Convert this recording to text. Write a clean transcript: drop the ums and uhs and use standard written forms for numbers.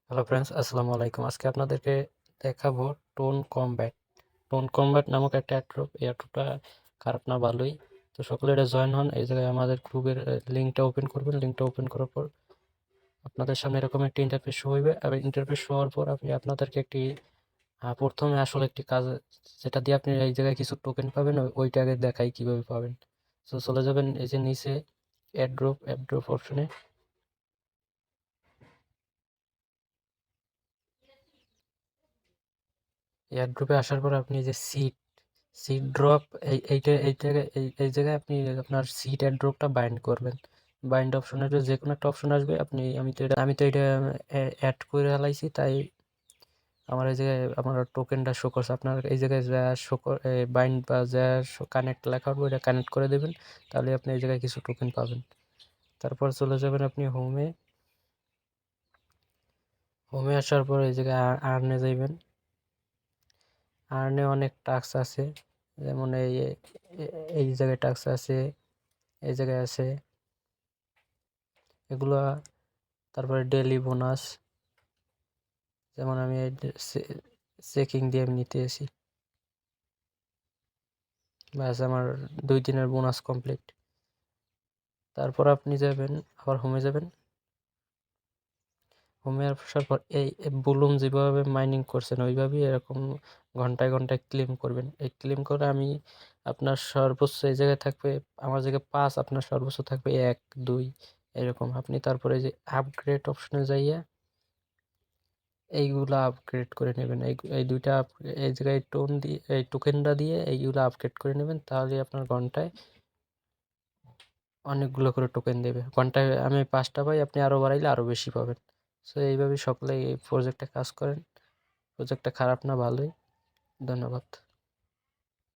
Hello friends, আসসালামু আলাইকুম। আজকে আপনাদেরকে দেখাবো টোন কমব্যাট নামক একটা অ্যাড্রপ। এই অ্যাড্রপটা খারাপ না, ভালোই। তো সকলে এটা জয়েন হন। এই জায়গায় আমাদের গ্রুপের লিঙ্কটা ওপেন করবেন। লিঙ্কটা ওপেন করার পর আপনাদের সামনে এরকম একটি ইন্টারফেস শো হইবে। আর ইন্টারফেস শো হওয়ার পর আপনি আপনাদেরকে একটি প্রথমে আসলে একটি কাজ, যেটা দিয়ে আপনি এই জায়গায় কিছু টোকেন পাবেন, ওইটা আগে দেখাই কিভাবে পাবেন। তো চলে যাবেন এই যে নিচে অ্যাড্রপ অপশনে। এয়ার ড্রপে আসার পর আপনি যে সিট ড্রপ, এই জায়গায় আপনি আপনার সিট এয়ার ড্রপটা বাইন্ড করবেন। বাইন্ড অপশনের যে কোনো একটা অপশন আসবে। আমি তো এটা অ্যাড করে হালাইছি, তাই আমার এই জায়গায় আমার টোকেনটা শো করছে। আপনার এই জায়গায় যা শো বাইন্ড বা যা কানেক্ট লেখা হবে ওইটা কানেক্ট করে দেবেন, তাহলে আপনি এই জায়গায় কিছু টোকেন পাবেন। তারপর চলে যাবেন আপনি হোমে আসার পর এই জায়গায় আর্নে যাইবেন। আর্নে অনেক টাস্ক আছে, যেমন এই জায়গায় টাস্ক আছে, এই জায়গায় আছে এগুলা। তারপরে ডেইলি বোনাস, যেমন আমি চেকিং দিয়ে আমি নিতে আসি, ব্যাস আমার 2 দিনের বোনাস কমপ্লিট। তারপর আপনি যাবেন, আবার হোমে যাবেন। হোমে আসার পর এই বুলুম যেভাবে মাইনিং করছেন ওইভাবেই এরকম ঘন্টায় ঘন্টায় ক্লেম করবেন। এই ক্লেম করে আপনার সর্বোচ্চ এই জায়গায় থাকবে, আমার জায়গায় 5, আপনার সর্বোচ্চ থাকবে 1, 2 এরকম। আপনি তারপরে যে আপগ্রেড অপশনে যাইয়া এইগুলা আপগ্রেড করে নেবেন। এই দুইটা এই জায়গায় এই টোকেনটা দিয়ে এইগুলো আপগ্রেড করে নেবেন, তাহলে আপনার ঘন্টায় অনেকগুলো করে টোকেন দেবে। ঘন্টায় আমি 5টা পাই, আপনি আরও বাড়াইলে আরও বেশি পাবেন। সো এইভাবেই সকলে এই প্রজেক্টে কাজ করেন। প্রজেক্টটা খারাপ না, ভালোই। ধন্যবাদ।